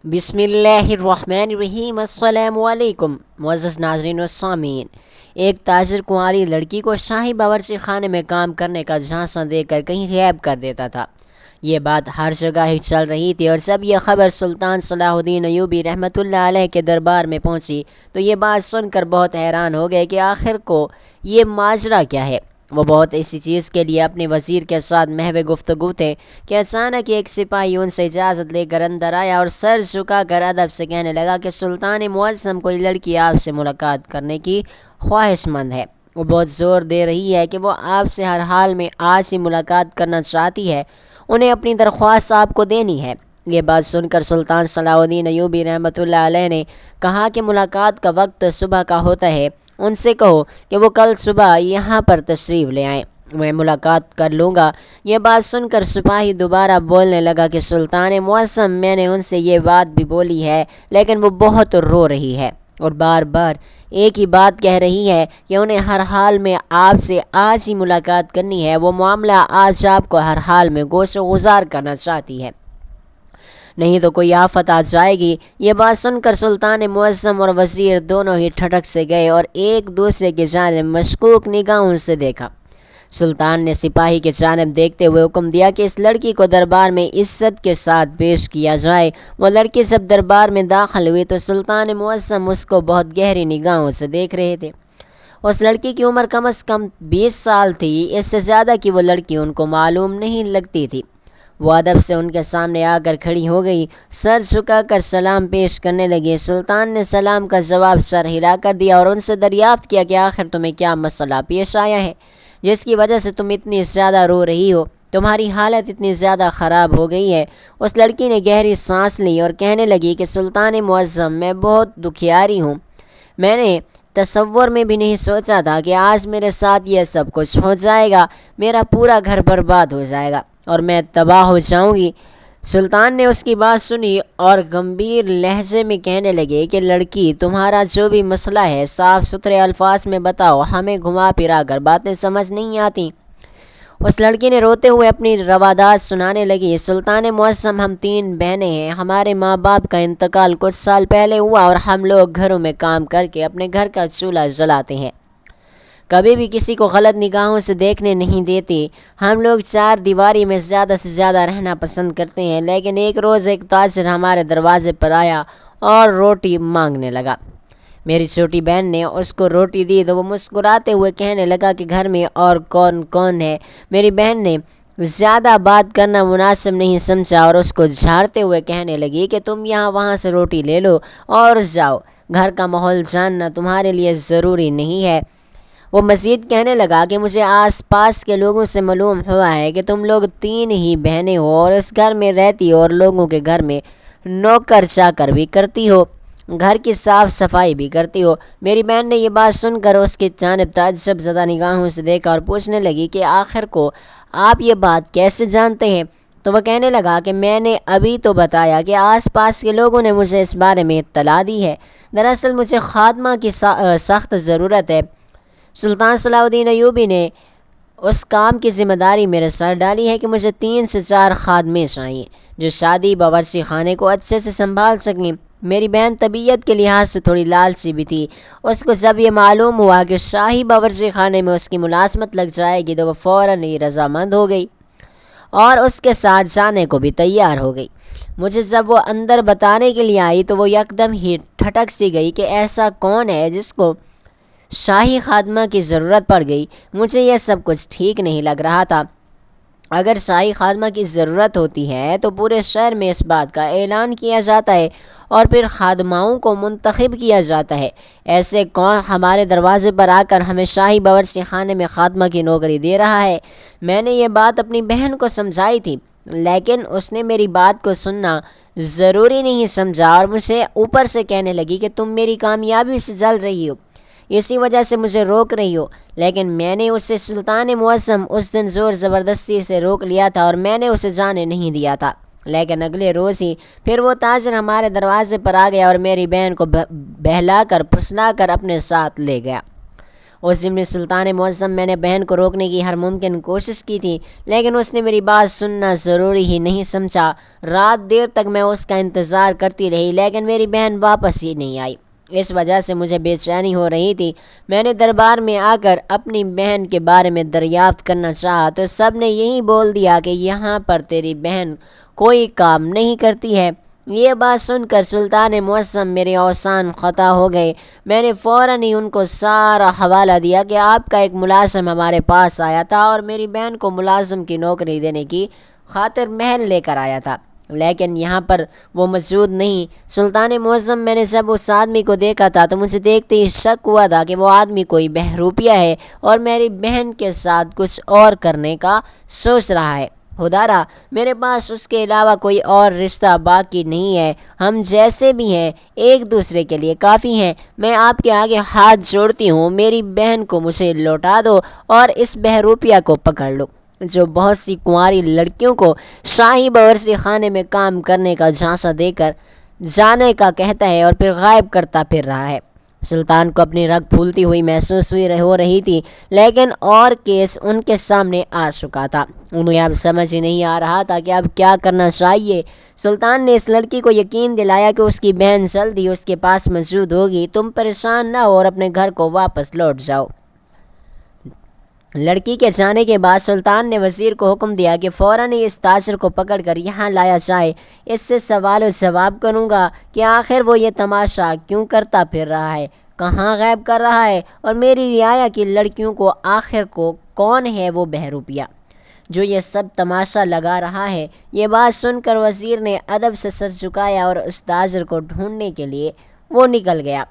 بسم اللہ الرحمن الرحیم۔ السلام علیکم معزز ناظرین و سامعین۔ ایک تاجر کنواری لڑکی کو شاہی باورچی خانے میں کام کرنے کا جھانسا دے کر کہیں غائب کر دیتا تھا۔ یہ بات ہر جگہ ہی چل رہی تھی، اور جب یہ خبر سلطان صلاح الدین ایوبی رحمۃ اللہ علیہ کے دربار میں پہنچی تو یہ بات سن کر بہت حیران ہو گئے کہ آخر کو یہ ماجرا کیا ہے۔ وہ بہت اسی چیز کے لیے اپنے وزیر کے ساتھ محو گفتگو تھے کہ اچانک ایک سپاہی ان سے اجازت لے کر اندر آیا اور سر جھکا کر ادب سے کہنے لگا کہ سلطان معظم کوئی لڑکی آپ سے ملاقات کرنے کی خواہش مند ہے۔ وہ بہت زور دے رہی ہے کہ وہ آپ سے ہر حال میں آج ہی ملاقات کرنا چاہتی ہے، انہیں اپنی درخواست آپ کو دینی ہے۔ یہ بات سن کر سلطان صلاح الدین ایوبی رحمۃ اللہ علیہ نے کہا کہ ملاقات کا وقت صبح کا ہوتا ہے، ان سے کہو کہ وہ کل صبح یہاں پر تشریف لے آئیں، میں ملاقات کر لوں گا۔ یہ بات سن کر سپاہی دوبارہ بولنے لگا کہ سلطان معظم، میں نے ان سے یہ بات بھی بولی ہے، لیکن وہ بہت رو رہی ہے اور بار بار ایک ہی بات کہہ رہی ہے کہ انہیں ہر حال میں آپ سے آج ہی ملاقات کرنی ہے، وہ معاملہ آج آپ کو ہر حال میں گوش و گزار کرنا چاہتی ہے، نہیں تو کوئی آفت آ جائے گی۔ یہ بات سن کر سلطان معظم اور وزیر دونوں ہی ٹھٹک سے گئے اور ایک دوسرے کی جانب مشکوک نگاہوں سے دیکھا۔ سلطان نے سپاہی کی جانب دیکھتے ہوئے حکم دیا کہ اس لڑکی کو دربار میں عزت کے ساتھ پیش کیا جائے۔ وہ لڑکی جب دربار میں داخل ہوئی تو سلطان معظم اس کو بہت گہری نگاہوں سے دیکھ رہے تھے۔ اس لڑکی کی عمر کم از کم 20 سال تھی، اس سے زیادہ کی وہ لڑکی ان کو معلوم نہیں لگتی تھی۔ وہ ادب سے ان کے سامنے آ کر کھڑی ہو گئی، سر جھکا کر سلام پیش کرنے لگی۔ سلطان نے سلام کا جواب سر ہلا کر دیا اور ان سے دریافت کیا کہ آخر تمہیں کیا مسئلہ پیش آیا ہے جس کی وجہ سے تم اتنی زیادہ رو رہی ہو، تمہاری حالت اتنی زیادہ خراب ہو گئی ہے۔ اس لڑکی نے گہری سانس لی اور کہنے لگی کہ سلطان معظم، میں بہت دکھیاری ہوں، میں نے تصور میں بھی نہیں سوچا تھا کہ آج میرے ساتھ یہ سب کچھ ہو جائے گا، میرا پورا گھر برباد ہو جائے گا اور میں تباہ ہو جاؤں گی۔ سلطان نے اس کی بات سنی اور گمبھیر لہجے میں کہنے لگے کہ لڑکی، تمہارا جو بھی مسئلہ ہے صاف ستھرے الفاظ میں بتاؤ، ہمیں گھما پھرا کر باتیں سمجھ نہیں آتی۔ اس لڑکی نے روتے ہوئے اپنی روادات سنانے لگی۔ سلطان معظم، ہم 3 بہنیں ہیں، ہمارے ماں باپ کا انتقال کچھ سال پہلے ہوا اور ہم لوگ گھروں میں کام کر کے اپنے گھر کا چولہا جلاتے ہیں، کبھی بھی کسی کو غلط نگاہوں سے دیکھنے نہیں دیتے۔ ہم لوگ 4 دیواری میں زیادہ سے زیادہ رہنا پسند کرتے ہیں، لیکن ایک روز ایک تاجر ہمارے دروازے پر آیا اور روٹی مانگنے لگا۔ میری چھوٹی بہن نے اس کو روٹی دی تو وہ مسکراتے ہوئے کہنے لگا کہ گھر میں اور کون کون ہے۔ میری بہن نے زیادہ بات کرنا مناسب نہیں سمجھا اور اس کو جھاڑتے ہوئے کہنے لگی کہ تم یہاں وہاں سے روٹی لے لو اور جاؤ، گھر کا ماحول جاننا تمہارے لیے ضروری نہیں ہے۔ وہ مزید کہنے لگا کہ مجھے آس پاس کے لوگوں سے معلوم ہوا ہے کہ تم لوگ 3 ہی بہنیں ہو اور اس گھر میں رہتی ہو اور لوگوں کے گھر میں نوکر چاکر بھی کرتی ہو، گھر کی صاف صفائی بھی کرتی ہو۔ میری بہن نے یہ بات سن کر اس کی جانب تعجب زدہ نگاہوں سے دیکھا اور پوچھنے لگی کہ آخر کو آپ یہ بات کیسے جانتے ہیں؟ تو وہ کہنے لگا کہ میں نے ابھی تو بتایا کہ آس پاس کے لوگوں نے مجھے اس بارے میں اطلاع دی ہے، دراصل مجھے خادمہ کی سخت ضرورت ہے۔ سلطان صلاح الدین ایوبی نے اس کام کی ذمہ داری میرے سر ڈالی ہے کہ مجھے 3 سے 4 خادمیں چاہیے جو شادی باورچی خانے کو اچھے سے سنبھال سکیں۔ میری بہن طبیعت کے لحاظ سے تھوڑی لالچی بھی تھی، اس کو جب یہ معلوم ہوا کہ شاہی باورچی خانے میں اس کی ملازمت لگ جائے گی تو وہ فوراً ہی رضامند ہو گئی اور اس کے ساتھ جانے کو بھی تیار ہو گئی۔ مجھے جب وہ اندر بتانے کے لیے آئی تو وہ یکدم ہی ٹھٹک سی گئی کہ ایسا کون ہے جس کو شاہی خادمہ کی ضرورت پڑ گئی۔ مجھے یہ سب کچھ ٹھیک نہیں لگ رہا تھا۔ اگر شاہی خادمہ کی ضرورت ہوتی ہے تو پورے شہر میں اس بات کا اعلان کیا جاتا ہے اور پھر خادماؤں کو منتخب کیا جاتا ہے۔ ایسے کون ہمارے دروازے پر آ کر ہمیں شاہی باورچی خانے میں خادمہ کی نوکری دے رہا ہے؟ میں نے یہ بات اپنی بہن کو سمجھائی تھی، لیکن اس نے میری بات کو سننا ضروری نہیں سمجھا اور مجھے اوپر سے کہنے لگی کہ تم میری کامیابی سے جل رہی ہو، اسی وجہ سے مجھے روک رہی ہو۔ لیکن میں نے اسے سلطان معظم اس دن زور زبردستی سے روک لیا تھا اور میں نے اسے جانے نہیں دیا تھا، لیکن اگلے روز ہی پھر وہ تاجر ہمارے دروازے پر آ گیا اور میری بہن کو بہلا کر پھسلا کر اپنے ساتھ لے گیا۔ اس ضمن سلطان معظم، میں نے بہن کو روکنے کی ہر ممکن کوشش کی تھی، لیکن اس نے میری بات سننا ضروری ہی نہیں سمجھا۔ رات دیر تک میں اس کا انتظار کرتی رہی، لیکن میری بہن واپس ہی نہیں آئی۔ اس وجہ سے مجھے بے چینی ہو رہی تھی۔ میں نے دربار میں آ کر اپنی بہن کے بارے میں دریافت کرنا چاہا تو سب نے یہی بول دیا کہ یہاں پر تیری بہن کوئی کام نہیں کرتی ہے۔ یہ بات سن کر سلطان معظم میرے اوسان خطا ہو گئے۔ میں نے فوراً ہی ان کو سارا حوالہ دیا کہ آپ کا ایک ملازم ہمارے پاس آیا تھا اور میری بہن کو ملازم کی نوکری دینے کی خاطر محل لے کر آیا تھا، لیکن یہاں پر وہ موجود نہیں۔ سلطان معظم، میں نے جب اس آدمی کو دیکھا تھا تو مجھے دیکھتے ہی شک ہوا تھا کہ وہ آدمی کوئی بہروپیہ ہے اور میری بہن کے ساتھ کچھ اور کرنے کا سوچ رہا ہے۔ خدارا، میرے پاس اس کے علاوہ کوئی اور رشتہ باقی نہیں ہے۔ ہم جیسے بھی ہیں ایک دوسرے کے لیے کافی ہیں۔ میں آپ کے آگے ہاتھ جوڑتی ہوں، میری بہن کو مجھے لوٹا دو اور اس بہروپیہ کو پکڑ لو جو بہت سی کنواری لڑکیوں کو شاہی باورچی خانے میں کام کرنے کا جھانسا دے کر جانے کا کہتا ہے اور پھر غائب کرتا پھر رہا ہے۔ سلطان کو اپنی رگ پھولتی ہوئی محسوس ہو رہی تھی، لیکن اور کیس ان کے سامنے آ چکا تھا۔ انہیں اب سمجھ ہی نہیں آ رہا تھا کہ اب کیا کرنا چاہیے۔ سلطان نے اس لڑکی کو یقین دلایا کہ اس کی بہن جلدی اس کے پاس موجود ہوگی، تم پریشان نہ ہو اور اپنے گھر کو واپس لوٹ جاؤ۔ لڑکی کے جانے کے بعد سلطان نے وزیر کو حکم دیا کہ فوراً ہی اس تاجر کو پکڑ کر یہاں لایا جائے۔ اس سے سوال و جواب کروں گا کہ آخر وہ یہ تماشا کیوں کرتا پھر رہا ہے، کہاں غائب کر رہا ہے، اور میری رعایا کی لڑکیوں کو آخر کو کون ہے وہ بہروپیہ جو یہ سب تماشا لگا رہا ہے۔ یہ بات سن کر وزیر نے ادب سے سر جھکایا اور اس تاجر کو ڈھونڈنے کے لیے وہ نکل گیا۔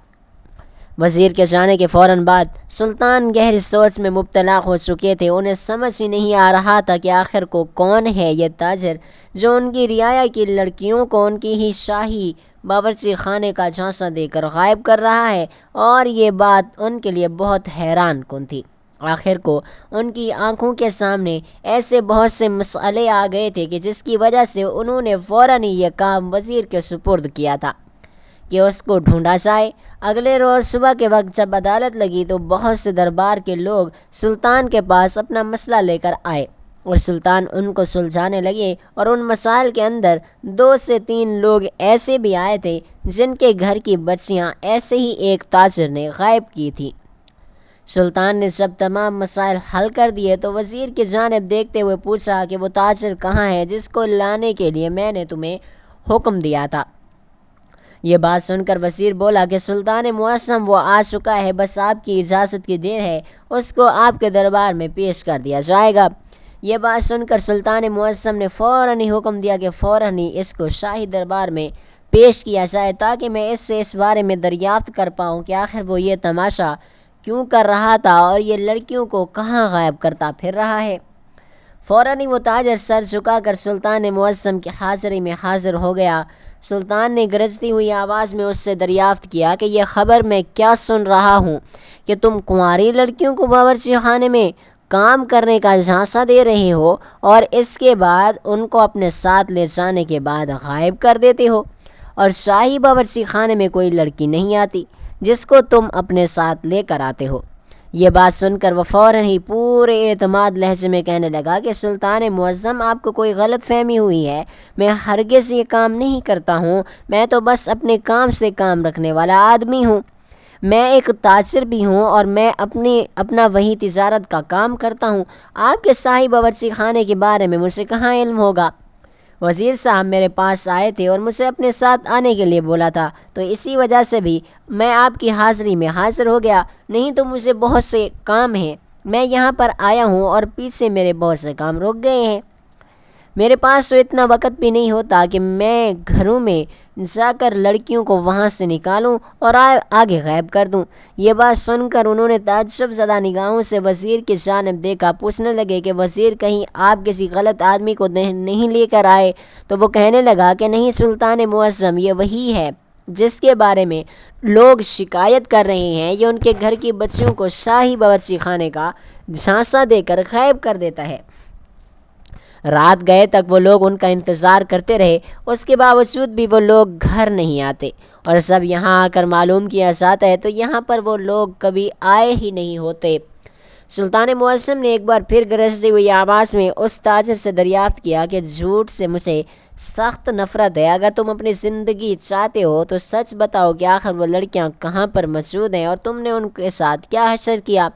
وزیر کے جانے کے فوراً بعد سلطان گہری سوچ میں مبتلا ہو چکے تھے۔ انہیں سمجھ ہی نہیں آ رہا تھا کہ آخر کو کون ہے یہ تاجر جو ان کی رعایا کی لڑکیوں کو ان کی ہی شاہی باورچی خانے کا جھانسا دے کر غائب کر رہا ہے، اور یہ بات ان کے لیے بہت حیران کن تھی۔ آخر کو ان کی آنکھوں کے سامنے ایسے بہت سے مسئلے آ گئے تھے کہ جس کی وجہ سے انہوں نے فوراً ہی یہ کام وزیر کے سپرد کیا تھا کہ اس کو ڈھونڈا جائے۔ اگلے روز صبح کے وقت جب عدالت لگی تو بہت سے دربار کے لوگ سلطان کے پاس اپنا مسئلہ لے کر آئے اور سلطان ان کو سلجھانے لگے، اور ان مسائل کے اندر 2 سے 3 لوگ ایسے بھی آئے تھے جن کے گھر کی بچیاں ایسے ہی ایک تاجر نے غائب کی تھی۔ سلطان نے جب تمام مسائل حل کر دیے تو وزیر کی جانب دیکھتے ہوئے پوچھا کہ وہ تاجر کہاں ہے جس کو لانے کے لیے میں نے تمہیں حکم دیا تھا۔ یہ بات سن کر وزیر بولا کہ سلطان معظم وہ آ چکا ہے، بس آپ کی اجازت کی دیر ہے، اس کو آپ کے دربار میں پیش کر دیا جائے گا۔ یہ بات سن کر سلطان معظم نے فوراً ہی حکم دیا کہ فوراً ہی اس کو شاہی دربار میں پیش کیا جائے تاکہ میں اس سے اس بارے میں دریافت کر پاؤں کہ آخر وہ یہ تماشا کیوں کر رہا تھا اور یہ لڑکیوں کو کہاں غائب کرتا پھر رہا ہے۔ فوراً ہی وہ تاجر سر جھکا کر سلطان معظم کی حاضری میں حاضر ہو گیا۔ سلطان نے گرجتی ہوئی آواز میں اس سے دریافت کیا کہ یہ خبر میں کیا سن رہا ہوں کہ تم کنواری لڑکیوں کو باورچی خانے میں کام کرنے کا جھانسا دے رہے ہو اور اس کے بعد ان کو اپنے ساتھ لے جانے کے بعد غائب کر دیتے ہو، اور شاہی باورچی خانے میں کوئی لڑکی نہیں آتی جس کو تم اپنے ساتھ لے کر آتے ہو۔ یہ بات سن کر وہ فوراً ہی پورے اعتماد لہجے میں کہنے لگا کہ سلطان معظم، آپ کو کوئی غلط فہمی ہوئی ہے، میں ہرگز یہ کام نہیں کرتا ہوں، میں تو بس اپنے کام سے کام رکھنے والا آدمی ہوں، میں ایک تاجر بھی ہوں اور میں اپنا وہی تجارت کا کام کرتا ہوں، آپ کے شاہی باورچی خانے کے بارے میں مجھے کہاں علم ہوگا؟ وزیر صاحب میرے پاس آئے تھے اور مجھے اپنے ساتھ آنے کے لیے بولا تھا، تو اسی وجہ سے بھی میں آپ کی حاضری میں حاضر ہو گیا، نہیں تو مجھے بہت سے کام ہیں، میں یہاں پر آیا ہوں اور پیچھے میرے بہت سے کام رک گئے ہیں، میرے پاس تو اتنا وقت بھی نہیں ہوتا کہ میں گھروں میں جا کر لڑکیوں کو وہاں سے نکالوں اور آگے غائب کر دوں۔ یہ بات سن کر انہوں نے تعجب زدہ نگاہوں سے وزیر کی جانب دیکھا، پوچھنے لگے کہ وزیر کہیں آپ کسی غلط آدمی کو نہیں لے کر آئے؟ تو وہ کہنے لگا کہ نہیں سلطان معظم، یہ وہی ہے جس کے بارے میں لوگ شکایت کر رہے ہیں، یہ ان کے گھر کی بچیوں کو شاہی باورچی خانے کا جھانسا دے کر غائب کر دیتا ہے۔ رات گئے تک وہ لوگ ان کا انتظار کرتے رہے، اس کے باوجود بھی وہ لوگ گھر نہیں آتے، اور سب یہاں آ کر معلوم کیا جاتا ہے تو یہاں پر وہ لوگ کبھی آئے ہی نہیں ہوتے۔ سلطان معظم نے ایک بار پھر گرجتی ہوئی آواز میں اس تاجر سے دریافت کیا کہ جھوٹ سے مجھے سخت نفرت ہے، اگر تم اپنی زندگی چاہتے ہو تو سچ بتاؤ کہ آخر وہ لڑکیاں کہاں پر موجود ہیں اور تم نے ان کے ساتھ کیا حشر کیا۔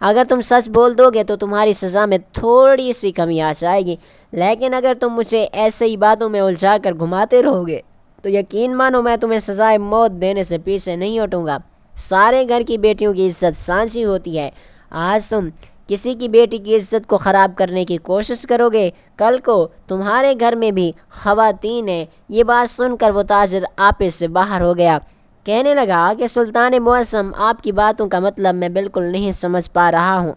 اگر تم سچ بول دو گے تو تمہاری سزا میں تھوڑی سی کمی آ جائے گی، لیکن اگر تم مجھے ایسے ہی باتوں میں الجھا کر گھماتے رہو گے تو یقین مانو میں تمہیں سزائے موت دینے سے پیچھے نہیں ہٹوں گا۔ سارے گھر کی بیٹیوں کی عزت سانجھی ہوتی ہے، آج تم کسی کی بیٹی کی عزت کو خراب کرنے کی کوشش کرو گے، کل کو تمہارے گھر میں بھی خواتین ہیں۔ یہ بات سن کر وہ تاجر آپے سے باہر ہو گیا، کہنے لگا کہ سلطان معظم، آپ کی باتوں کا مطلب میں بالکل نہیں سمجھ پا رہا ہوں۔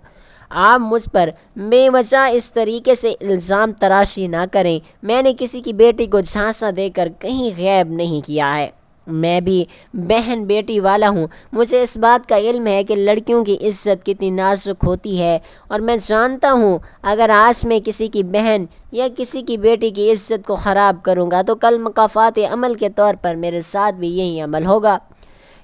آپ مجھ پر بے وجہ اس طریقے سے الزام تراشی نہ کریں، میں نے کسی کی بیٹی کو جھانسا دے کر کہیں غیب نہیں کیا ہے، میں بھی بہن بیٹی والا ہوں، مجھے اس بات کا علم ہے کہ لڑکیوں کی عزت کتنی نازک ہوتی ہے، اور میں جانتا ہوں اگر آج میں کسی کی بہن یا کسی کی بیٹی کی عزت کو خراب کروں گا تو کل مکافات عمل کے طور پر میرے ساتھ بھی یہی عمل ہوگا۔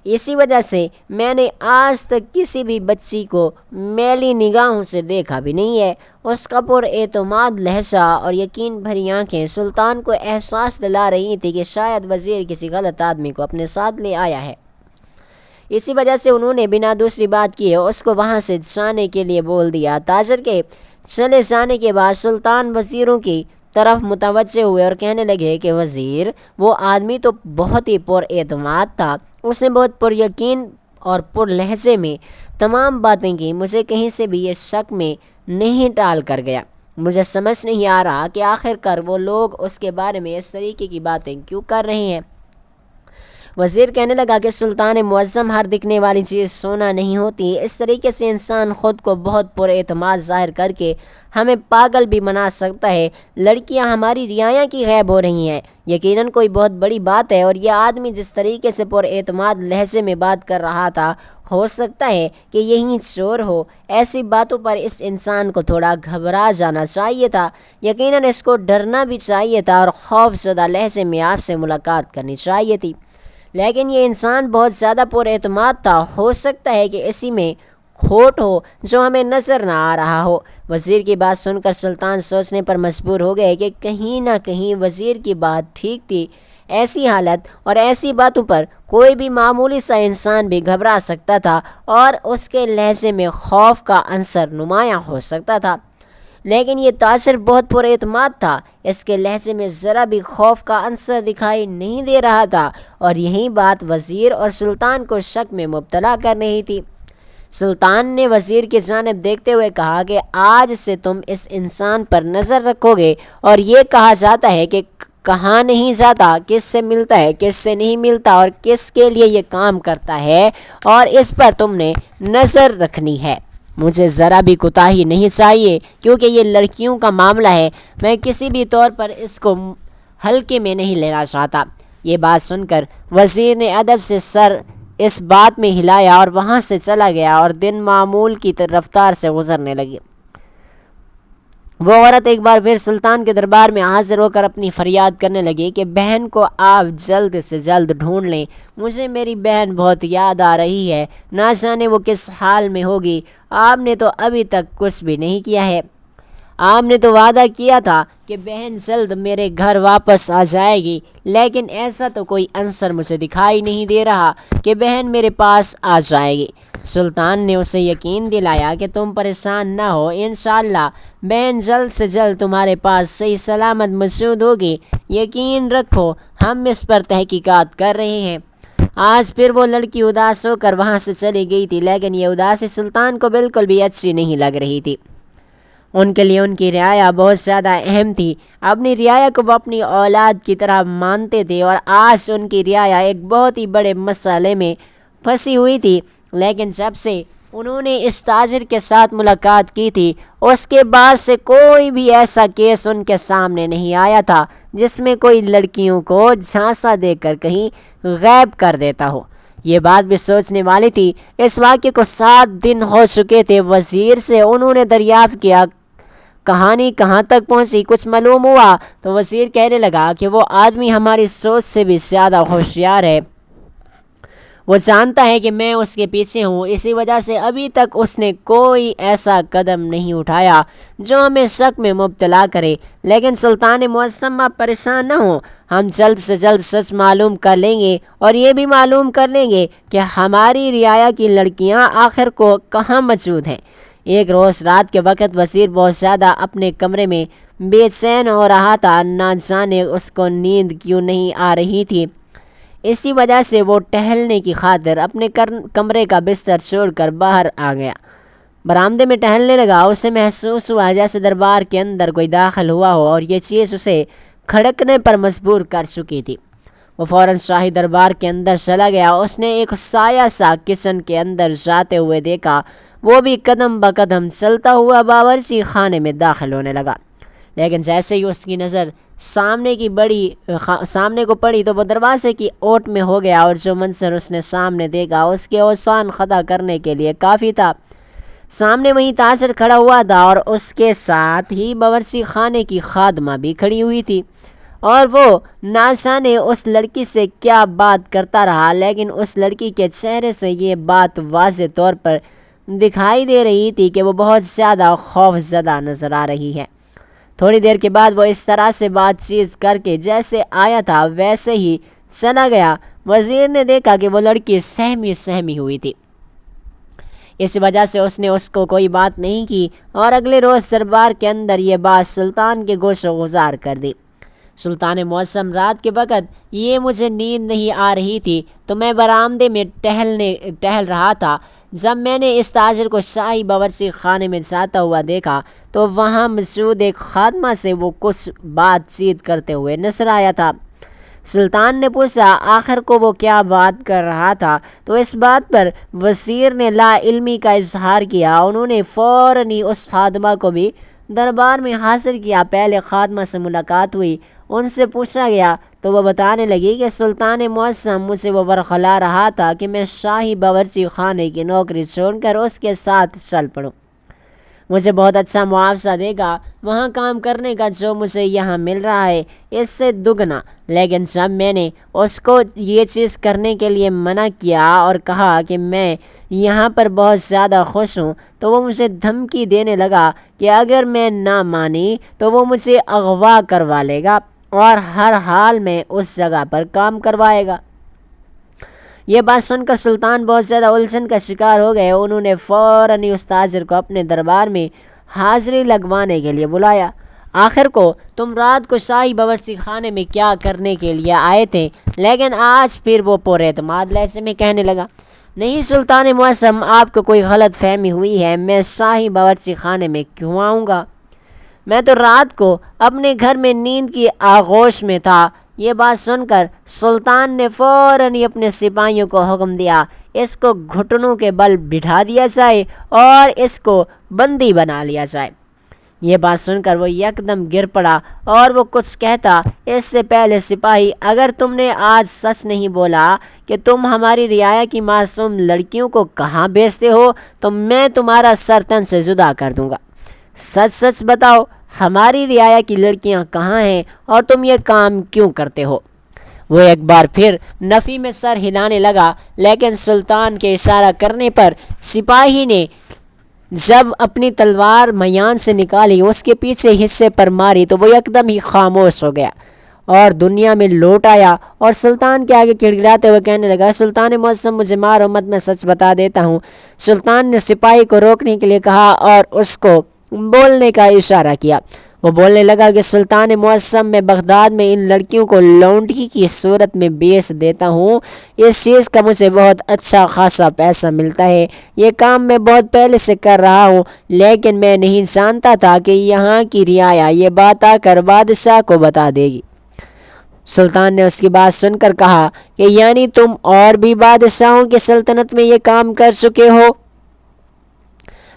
اسی وجہ سے میں نے آج تک کسی بھی بچی کو میلی نگاہوں سے دیکھا بھی نہیں ہے۔ اس کا پر اعتماد لہجہ اور یقین بھری آنکھیں سلطان کو احساس دلا رہی تھی کہ شاید وزیر کسی غلط آدمی کو اپنے ساتھ لے آیا ہے۔ اسی وجہ سے انہوں نے بنا دوسری بات کیے اس کو وہاں سے جانے کے لیے بول دیا۔ تاجر کے چلے جانے کے بعد سلطان وزیروں کی طرف متوجہ ہوئے اور کہنے لگے کہ وزیر، وہ آدمی تو بہت ہی پر اعتماد تھا، اس نے بہت پر یقین اور پر لہجے میں تمام باتیں کی، مجھے کہیں سے بھی یہ شک میں نہیں ڈال کر گیا۔ مجھے سمجھ نہیں آ رہا کہ آخر کر وہ لوگ اس کے بارے میں اس طریقے کی باتیں کیوں کر رہے ہیں۔ وزیر کہنے لگا کہ سلطان معظم، ہر دکھنے والی چیز سونا نہیں ہوتی، اس طریقے سے انسان خود کو بہت پر اعتماد ظاہر کر کے ہمیں پاگل بھی بنا سکتا ہے۔ لڑکیاں ہماری رعایا کی غائب ہو رہی ہیں، یقیناً کوئی بہت بڑی بات ہے، اور یہ آدمی جس طریقے سے پر اعتماد لہجے میں بات کر رہا تھا، ہو سکتا ہے کہ یہی چور ہو۔ ایسی باتوں پر اس انسان کو تھوڑا گھبرا جانا چاہیے تھا، یقیناً اس کو ڈرنا بھی چاہیے تھا اور خوف زدہ لہجے میں آپ سے ملاقات کرنی چاہیے تھی، لیکن یہ انسان بہت زیادہ پر اعتماد تھا، ہو سکتا ہے کہ اسی میں کھوٹ ہو جو ہمیں نظر نہ آ رہا ہو۔ وزیر کی بات سن کر سلطان سوچنے پر مجبور ہو گئے کہ کہیں نہ کہیں وزیر کی بات ٹھیک تھی، ایسی حالت اور ایسی باتوں پر کوئی بھی معمولی سا انسان بھی گھبرا سکتا تھا اور اس کے لہجے میں خوف کا عنصر نمایاں ہو سکتا تھا، لیکن یہ تاجر بہت پر اعتماد تھا، اس کے لہجے میں ذرا بھی خوف کا عنصر دکھائی نہیں دے رہا تھا، اور یہی بات وزیر اور سلطان کو شک میں مبتلا کر رہی تھی۔ سلطان نے وزیر کی جانب دیکھتے ہوئے کہا کہ آج سے تم اس انسان پر نظر رکھو گے، اور یہ کہا جاتا ہے کہ کہاں نہیں جاتا، کس سے ملتا ہے، کس سے نہیں ملتا، اور کس کے لیے یہ کام کرتا ہے، اور اس پر تم نے نظر رکھنی ہے۔ مجھے ذرا بھی کوتاہی نہیں چاہیے کیونکہ یہ لڑکیوں کا معاملہ ہے، میں کسی بھی طور پر اس کو ہلکے میں نہیں لینا چاہتا۔ یہ بات سن کر وزیر نے ادب سے سر اس بات میں ہلایا اور وہاں سے چلا گیا، اور دن معمول کی رفتار سے گزرنے لگی۔ وہ عورت ایک بار پھر سلطان کے دربار میں حاضر ہو کر اپنی فریاد کرنے لگی کہ بہن کو آپ جلد سے جلد ڈھونڈ لیں، مجھے میری بہن بہت یاد آ رہی ہے، نہ جانے وہ کس حال میں ہوگی، آپ نے تو ابھی تک کچھ بھی نہیں کیا ہے۔ آپ نے تو وعدہ کیا تھا کہ بہن جلد میرے گھر واپس آ جائے گی، لیکن ایسا تو کوئی عنصر مجھے دکھائی نہیں دے رہا کہ بہن میرے پاس آ جائے گی۔ سلطان نے اسے یقین دلایا کہ تم پریشان نہ ہو، انشاءاللہ بہن جلد سے جلد تمہارے پاس صحیح سلامت موجود ہوگی، یقین رکھو ہم اس پر تحقیقات کر رہے ہیں۔ آج پھر وہ لڑکی اداس ہو کر وہاں سے چلی گئی تھی، لیکن یہ اداسی سلطان کو بالکل بھی اچھی نہیں لگ رہی تھی۔ ان کے لیے ان کی رعایا بہت زیادہ اہم تھی، اپنی رعایا کو وہ اپنی اولاد کی طرح مانتے تھے، اور آج ان کی رعایا ایک بہت ہی بڑے مسئلے میں پھنسی ہوئی تھی۔ لیکن جب سے انہوں نے اس تاجر کے ساتھ ملاقات کی تھی، اس کے بعد سے کوئی بھی ایسا کیس ان کے سامنے نہیں آیا تھا جس میں کوئی لڑکیوں کو جھانسا دے کر کہیں غائب کر دیتا ہو۔ یہ بات بھی سوچنے والی تھی۔ اس واقعے کو 7 دن ہو چکے تھے۔ وزیر سے انہوں نے دریافت کیا کہانی کہاں تک پہنچی کچھ معلوم ہوا؟ تو وزیر کہنے لگا کہ وہ آدمی ہماری سوچ سے بھی زیادہ ہوشیار ہے، وہ جانتا ہے کہ میں اس کے پیچھے ہوں، اسی وجہ سے ابھی تک اس نے کوئی ایسا قدم نہیں اٹھایا جو ہمیں شک میں مبتلا کرے۔ لیکن سلطان معظم آپ پریشان نہ ہوں، ہم جلد سے جلد سچ معلوم کر لیں گے اور یہ بھی معلوم کر لیں گے کہ ہماری رعایا کی لڑکیاں آخر کو کہاں موجود ہیں۔ ایک روز رات کے وقت وزیر بہت زیادہ اپنے کمرے میں بے چین ہو رہا تھا، نہ جانے اس کو نیند کیوں نہیں آ رہی تھی۔ اسی وجہ سے وہ ٹہلنے کی خاطر اپنے کمرے کا بستر چھوڑ کر باہر آ گیا، برآمدے میں ٹہلنے لگا۔ اسے محسوس ہوا جیسے دربار کے اندر کوئی داخل ہوا ہو اور یہ چیز اسے کھڑکنے پر مجبور کر چکی تھی۔ وہ فوراً شاہی دربار کے اندر چلا گیا۔ اس نے ایک سایہ سا کچن کے اندر جاتے ہوئے دیکھا، وہ بھی قدم بقدم چلتا ہوا باورچی خانے میں داخل ہونے لگا، لیکن جیسے ہی اس کی نظر سامنے کو پڑی تو وہ دروازے کی اوٹ میں ہو گیا، اور جو منظر اس نے سامنے دیکھا اس کے اوسان خطا کرنے کے لیے کافی تھا۔ سامنے وہیں تاجر کھڑا ہوا تھا اور اس کے ساتھ ہی باورچی خانے کی خادمہ بھی کھڑی ہوئی تھی، اور وہ نہ جانے اس لڑکی سے کیا بات کرتا رہا، لیکن اس لڑکی کے چہرے سے یہ بات واضح طور پر دکھائی دے رہی تھی کہ وہ بہت زیادہ خوف زدہ نظر آ رہی ہے۔ تھوڑی دیر کے بعد وہ اس طرح سے بات چیت کر کے جیسے آیا تھا ویسے ہی چلا گیا۔ وزیر نے دیکھا کہ وہ لڑکی سہمی ہوئی تھی، اس وجہ سے اس نے اس کو کوئی بات نہیں کی اور اگلے روز دربار کے اندر یہ بات سلطان کے گوش و گزار کر دی۔ سلطان معظم، رات کے وقت یہ مجھے نیند نہیں آ رہی تھی تو میں برآمدے میں ٹہل رہا تھا، جب میں نے اس تاجر کو شاہی باورچی خانے میں جاتا ہوا دیکھا تو وہاں موجود ایک خادمہ سے وہ کچھ بات چیت کرتے ہوئے نظر آیا تھا۔ سلطان نے پوچھا آخر کو وہ کیا بات کر رہا تھا، تو اس بات پر وزیر نے لا علمی کا اظہار کیا۔ انہوں نے فوراً ہی اس خادمہ کو بھی دربار میں حاضر کیا۔ پہلے خادمہ سے ملاقات ہوئی، ان سے پوچھا گیا تو وہ بتانے لگی کہ سلطان معظم مجھے وہ ورغلا رہا تھا کہ میں شاہی باورچی خانے کی نوکری چھوڑ کر اس کے ساتھ چل پڑوں، مجھے بہت اچھا معاوضہ دے گا وہاں کام کرنے کا جو مجھے یہاں مل رہا ہے اس سے دگنا۔ لیکن جب میں نے اس کو یہ چیز کرنے کے لیے منع کیا اور کہا کہ میں یہاں پر بہت زیادہ خوش ہوں تو وہ مجھے دھمکی دینے لگا کہ اگر میں نہ مانی تو وہ مجھے اغوا کروا لے گا اور ہر حال میں اس جگہ پر کام کروائے گا۔ یہ بات سن کر سلطان بہت زیادہ الجھن کا شکار ہو گئے۔ انہوں نے فوراً اس تاجر کو اپنے دربار میں حاضری لگوانے کے لیے بلایا۔ آخر کو تم رات کو شاہی باورچی خانے میں کیا کرنے کے لیے آئے تھے؟ لیکن آج پھر وہ پر اعتماد لہجے میں کہنے لگا، نہیں سلطان معظم، آپ کو کوئی غلط فہمی ہوئی ہے، میں شاہی باورچی خانے میں کیوں آؤں گا؟ میں تو رات کو اپنے گھر میں نیند کی آغوش میں تھا۔ یہ بات سن کر سلطان نے فوراً ہی اپنے سپاہیوں کو حکم دیا اس کو گھٹنوں کے بل بٹھا دیا جائے اور اس کو بندی بنا لیا جائے۔ یہ بات سن کر وہ یکدم گر پڑا اور وہ کچھ کہتا اس سے پہلے سپاہی، اگر تم نے آج سچ نہیں بولا کہ تم ہماری رعایا کی معصوم لڑکیوں کو کہاں بھیجتے ہو تو میں تمہارا سر تن سے جدا کر دوں گا۔ سچ سچ بتاؤ، ہماری رعایا کی لڑکیاں کہاں ہیں اور تم یہ کام کیوں کرتے ہو؟ وہ ایک بار پھر نفی میں سر ہلانے لگا، لیکن سلطان کے اشارہ کرنے پر سپاہی نے جب اپنی تلوار میان سے نکالی اس کے پیچھے حصے پر ماری تو وہ یکدم ہی خاموش ہو گیا اور دنیا میں لوٹ آیا اور سلطان کے آگے گڑگڑاتے ہوئے کہنے لگا، سلطان معظم مجھے مارو مت، میں سچ بتا دیتا ہوں۔ سلطان نے سپاہی کو روکنے کے لیے کہا اور اس کو بولنے کا اشارہ کیا۔ وہ بولنے لگا کہ سلطان معظم، میں بغداد میں ان لڑکیوں کو لونڈی کی صورت میں بیچ دیتا ہوں، اس چیز کا مجھے بہت اچھا خاصا پیسہ ملتا ہے، یہ کام میں بہت پہلے سے کر رہا ہوں، لیکن میں نہیں جانتا تھا کہ یہاں کی رعایا یہ بات آ کر بادشاہ کو بتا دے گی۔ سلطان نے اس کی بات سن کر کہا کہ یعنی تم اور بھی بادشاہوں کی سلطنت میں یہ کام کر چکے ہو؟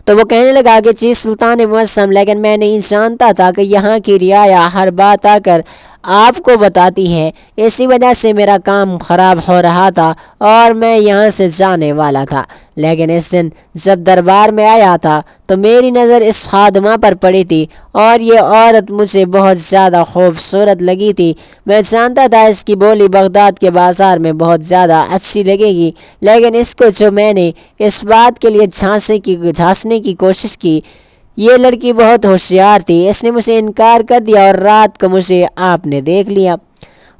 تو وہ کہنے لگا کہ جی سلطان معظم، لیکن میں نہیں جانتا تھا کہ یہاں کی رعایا ہر بات آ کر آپ کو بتاتی ہے۔ اسی وجہ سے میرا کام خراب ہو رہا تھا اور میں یہاں سے جانے والا تھا، لیکن اس دن جب دربار میں آیا تھا تو میری نظر اس خادمہ پر پڑی تھی اور یہ عورت مجھے بہت زیادہ خوبصورت لگی تھی۔ میں جانتا تھا اس کی بولی بغداد کے بازار میں بہت زیادہ اچھی لگے گی، لیکن اس کو جو میں نے اس بات کے لیے جھانسنے کی کوشش کی، یہ لڑکی بہت ہوشیار تھی۔ اس نے مجھے انکار کر دیا اور رات کو مجھے آپ نے دیکھ لیا۔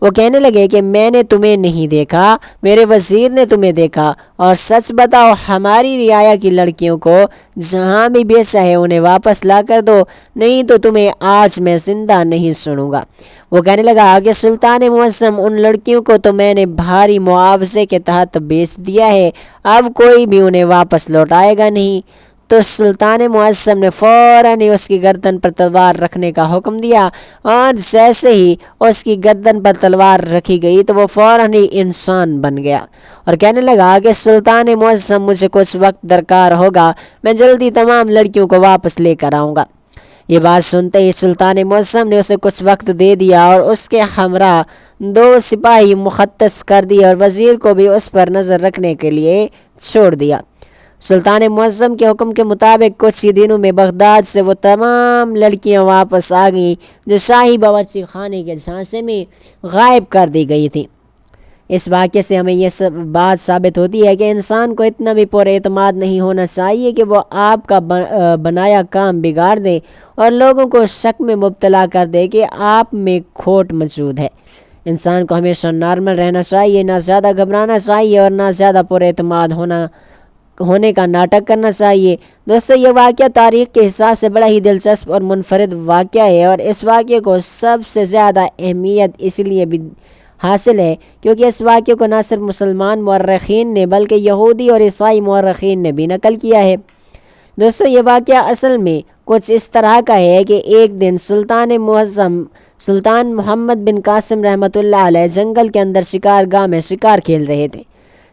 وہ کہنے لگے کہ میں نے تمہیں نہیں دیکھا، میرے وزیر نے تمہیں دیکھا، اور سچ بتاؤ ہماری رعایا کی لڑکیوں کو جہاں بھی بیچا ہے انہیں واپس لا کر دو، نہیں تو تمہیں آج میں زندہ نہیں سنوں گا۔ وہ کہنے لگا کہ سلطان معظم، ان لڑکیوں کو تو میں نے بھاری معاوضے کے تحت بیچ دیا ہے، اب کوئی بھی انہیں واپس لوٹائے گا نہیں۔ تو سلطان معظم نے فوراً ہی اس کی گردن پر تلوار رکھنے کا حکم دیا، اور جیسے ہی اس کی گردن پر تلوار رکھی گئی تو وہ فوراً ہی انسان بن گیا اور کہنے لگا کہ سلطان معظم، مجھے کچھ وقت درکار ہوگا، میں جلدی تمام لڑکیوں کو واپس لے کر آؤں گا۔ یہ بات سنتے ہی سلطان معظم نے اسے کچھ وقت دے دیا اور اس کے ہمراہ 2 سپاہی مختص کر دیے اور وزیر کو بھی اس پر نظر رکھنے کے لیے چھوڑ دیا۔ سلطان معظم کے حکم کے مطابق کچھ ہی دنوں میں بغداد سے وہ تمام لڑکیاں واپس آ گئیں جو شاہی باورچی خانے کے جھانسے میں غائب کر دی گئی تھیں۔ اس واقعے سے ہمیں یہ بات ثابت ہوتی ہے کہ انسان کو اتنا بھی پر اعتماد نہیں ہونا چاہیے کہ وہ آپ کا بنایا کام بگاڑ دے اور لوگوں کو شک میں مبتلا کر دے کہ آپ میں کھوٹ موجود ہے۔ انسان کو ہمیشہ نارمل رہنا چاہیے، نہ زیادہ گھبرانا چاہیے اور نہ زیادہ پر اعتماد ہونے کا ناٹک کرنا چاہیے۔ دوستو، یہ واقعہ تاریخ کے حساب سے بڑا ہی دلچسپ اور منفرد واقعہ ہے، اور اس واقعے کو سب سے زیادہ اہمیت اس لیے بھی حاصل ہے کیونکہ اس واقعے کو نہ صرف مسلمان مورخین نے بلکہ یہودی اور عیسائی مورخین نے بھی نقل کیا ہے۔ دوستو، یہ واقعہ اصل میں کچھ اس طرح کا ہے کہ ایک دن سلطان محمد بن قاسم رحمۃ اللہ علیہ جنگل کے اندر شکار گاہ میں شکار کھیل رہے تھے۔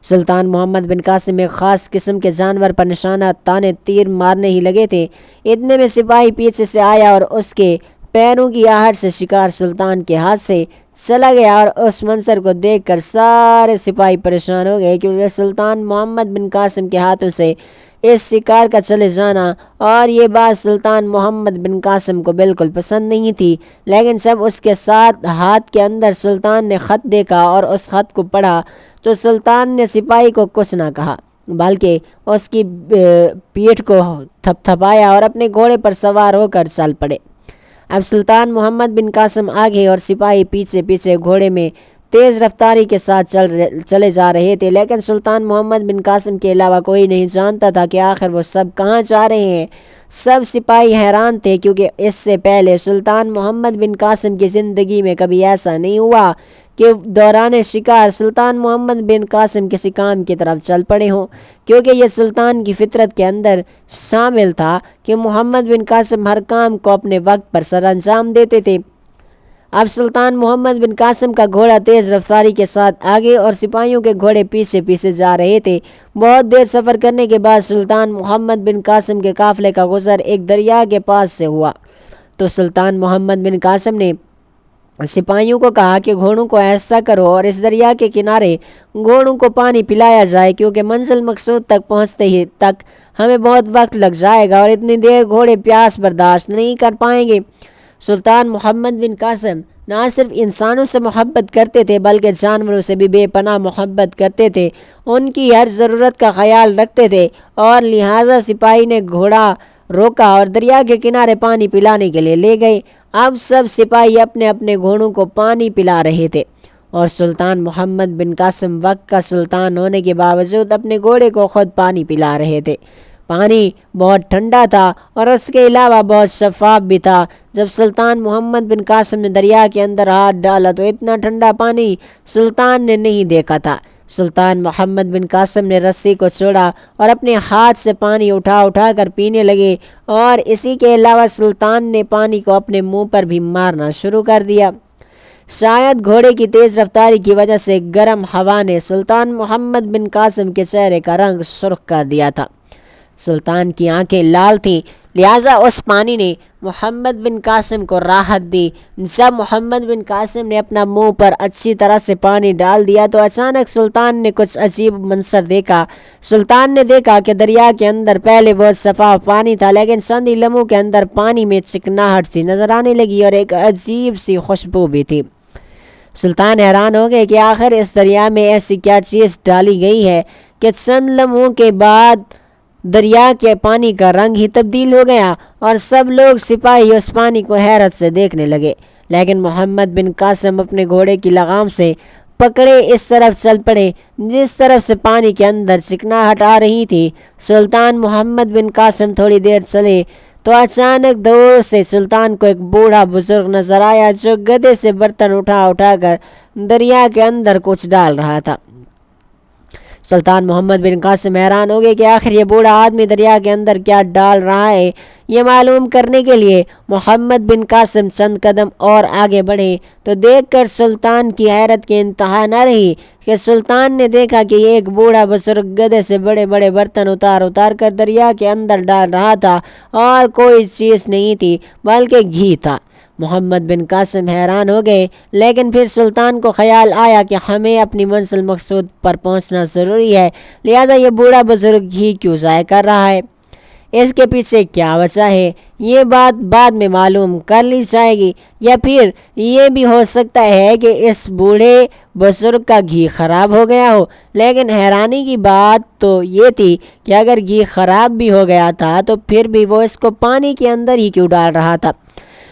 سلطان محمد بن قاسم ایک خاص قسم کے جانور پر نشانہ تانے تیر مارنے ہی لگے تھے، اتنے میں سپاہی پیچھے سے آیا اور اس کے پیروں کی آہٹ سے شکار سلطان کے ہاتھ سے چلا گیا، اور اس منظر کو دیکھ کر سارے سپاہی پریشان ہو گئے کیونکہ سلطان محمد بن قاسم کے ہاتھوں سے اس شکار کا چلے جانا اور یہ بات سلطان محمد بن قاسم کو بالکل پسند نہیں تھی۔ لیکن جب اس کے ساتھ ہاتھ کے اندر سلطان نے خط دیکھا اور اس خط کو پڑھا تو سلطان نے سپاہی کو کچھ نہ کہا بلکہ اس کی پیٹھ کو تھپ تھپایا اور اپنے گھوڑے پر سوار ہو کر چل پڑے۔ اب سلطان محمد بن قاسم آگے اور سپاہی پیچھے پیچھے گھوڑے میں تیز رفتاری کے ساتھ چلے جا رہے تھے، لیکن سلطان محمد بن قاسم کے علاوہ کوئی نہیں جانتا تھا کہ آخر وہ سب کہاں جا رہے ہیں۔ سب سپاہی حیران تھے کیونکہ اس سے پہلے سلطان محمد بن قاسم کی زندگی میں کبھی ایسا نہیں ہوا کہ دوران شکار سلطان محمد بن قاسم کسی کام کی طرف چل پڑے ہوں، کیونکہ یہ سلطان کی فطرت کے اندر شامل تھا کہ محمد بن قاسم ہر کام کو اپنے وقت پر سر انجام دیتے تھے۔ اب سلطان محمد بن قاسم کا گھوڑا تیز رفتاری کے ساتھ آگے اور سپاہیوں کے گھوڑے پیچھے پیچھے جا رہے تھے۔ بہت دیر سفر کرنے کے بعد سلطان محمد بن قاسم کے قافلے کا گزر ایک دریا کے پاس سے ہوا، تو سلطان محمد بن قاسم نے سپاہیوں کو کہا کہ گھوڑوں کو ایسا کرو اور اس دریا کے کنارے گھوڑوں کو پانی پلایا جائے، کیونکہ منزل مقصود تک پہنچتے ہی تک ہمیں بہت وقت لگ جائے گا اور اتنی دیر گھوڑے پیاس برداشت نہیں کر پائیں گے۔ سلطان محمد بن قاسم نہ صرف انسانوں سے محبت کرتے تھے بلکہ جانوروں سے بھی بے پناہ محبت کرتے تھے، ان کی ہر ضرورت کا خیال رکھتے تھے، اور لہٰذا سپاہی نے گھوڑا روکا اور دریا کے کنارے پانی پلانے کے لیے لے گئے۔ اب سب سپاہی اپنے اپنے گھوڑوں کو پانی پلا رہے تھے، اور سلطان محمد بن قاسم وقت کا سلطان ہونے کے باوجود اپنے گھوڑے کو خود پانی پلا رہے تھے۔ پانی بہت ٹھنڈا تھا اور اس کے علاوہ بہت شفاف بھی تھا۔ جب سلطان محمد بن قاسم نے دریا کے اندر ہاتھ ڈالا تو اتنا ٹھنڈا پانی سلطان نے نہیں دیکھا تھا۔ سلطان محمد بن قاسم نے رسی کو چھوڑا اور اپنے ہاتھ سے پانی اٹھا کر پینے لگے، اور اسی کے علاوہ سلطان نے پانی کو اپنے منہ پر بھی مارنا شروع کر دیا۔ شاید گھوڑے کی تیز رفتاری کی وجہ سے گرم ہوا نے سلطان محمد بن قاسم کے چہرے کا رنگ سرخ کر دیا تھا۔ سلطان کی آنکھیں لال تھیں، لہٰذا اس پانی نے محمد بن قاسم کو راحت دی۔ جب محمد بن قاسم نے اپنا منہ پر اچھی طرح سے پانی ڈال دیا تو اچانک سلطان نے کچھ عجیب منظر دیکھا۔ سلطان نے دیکھا کہ دریا کے اندر پہلے بہت صاف پانی تھا، لیکن چند ہی لمحوں کے اندر پانی میں چکناہٹ سی نظر آنے لگی اور ایک عجیب سی خوشبو بھی تھی۔ سلطان حیران ہو گئے کہ آخر اس دریا میں ایسی کیا چیز ڈالی گئی ہے کہ چند لمحوں کے بعد دریا کے پانی کا رنگ ہی تبدیل ہو گیا، اور سب لوگ سپاہی اس پانی کو حیرت سے دیکھنے لگے۔ لیکن محمد بن قاسم اپنے گھوڑے کی لگام سے پکڑے اس طرف چل پڑے جس طرف سے پانی کے اندر چکناہٹ آ رہی تھی۔ سلطان محمد بن قاسم تھوڑی دیر چلے تو اچانک دور سے سلطان کو ایک بوڑھا بزرگ نظر آیا جو گدھے سے برتن اٹھا اٹھا کر دریا کے اندر کچھ ڈال رہا تھا۔ سلطان محمد بن قاسم حیران ہو گئے کہ آخر یہ بوڑھا آدمی دریا کے اندر کیا ڈال رہا ہے۔ یہ معلوم کرنے کے لیے محمد بن قاسم چند قدم اور آگے بڑھے تو دیکھ کر سلطان کی حیرت کی انتہا نہ رہی کہ سلطان نے دیکھا کہ یہ ایک بوڑھا بزرگ گدھے سے بڑے بڑے برتن اتار اتار کر دریا کے اندر ڈال رہا تھا، اور کوئی چیز نہیں تھی بلکہ گھی تھا۔ محمد بن قاسم حیران ہو گئے، لیکن پھر سلطان کو خیال آیا کہ ہمیں اپنی منزل مقصود پر پہنچنا ضروری ہے، لہذا یہ بوڑھا بزرگ گھی کیوں ضائع کر رہا ہے، اس کے پیچھے کیا وجہ ہے، یہ بات بعد میں معلوم کر لی جائے گی، یا پھر یہ بھی ہو سکتا ہے کہ اس بوڑھے بزرگ کا گھی خراب ہو گیا ہو۔ لیکن حیرانی کی بات تو یہ تھی کہ اگر گھی خراب بھی ہو گیا تھا تو پھر بھی وہ اس کو پانی کے اندر ہی کیوں ڈال رہا تھا۔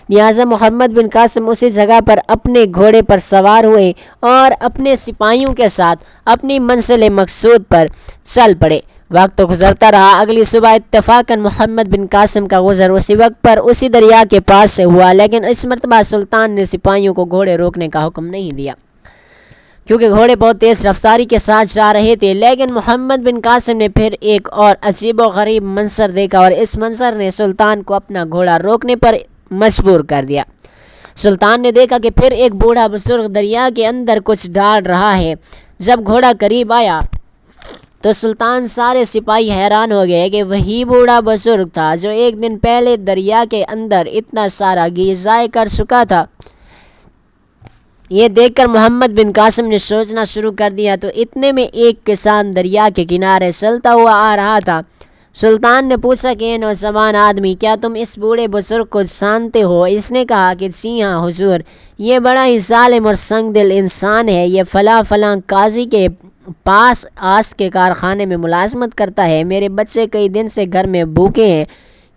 لہٰذا محمد بن قاسم اسی جگہ پر اپنے گھوڑے پر سوار ہوئے اور اپنے سپاہیوں کے ساتھ اپنی منزل مقصود پر چل پڑے۔ وقت گزرتا رہا۔ اگلی صبح اتفاقاً محمد بن قاسم کا گزر اسی وقت پر اسی دریا کے پاس سے ہوا، لیکن اس مرتبہ سلطان نے سپاہیوں کو گھوڑے روکنے کا حکم نہیں دیا کیونکہ گھوڑے بہت تیز رفتاری کے ساتھ جا رہے تھے۔ لیکن محمد بن قاسم نے پھر ایک اور عجیب و غریب منظر دیکھا، اور اس منظر نے سلطان کو اپنا گھوڑا روکنے پر مجبور کر دیا۔ سلطان نے دیکھا کہ پھر ایک بوڑھا بزرگ دریا کے اندر کچھ ڈال رہا ہے۔ جب گھوڑا قریب آیا تو سلطان سارے سپاہی حیران ہو گئے کہ وہی بوڑھا بزرگ تھا جو ایک دن پہلے دریا کے اندر اتنا سارا گھی ضائع کر چکا تھا۔ یہ دیکھ کر محمد بن قاسم نے سوچنا شروع کر دیا تو اتنے میں ایک کسان دریا کے کنارے چلتا ہوا آ رہا تھا۔ سلطان نے پوچھا کہ نوجوان آدمی، کیا تم اس بوڑھے بزرگ کو جانتے ہو؟ اس نے کہا کہ جی ہاں حضور، یہ بڑا ہی ظالم اور سنگ دل انسان ہے، یہ فلاں قاضی کے پاس آس کے کارخانے میں ملازمت کرتا ہے۔ میرے بچے کئی دن سے گھر میں بھوکے ہیں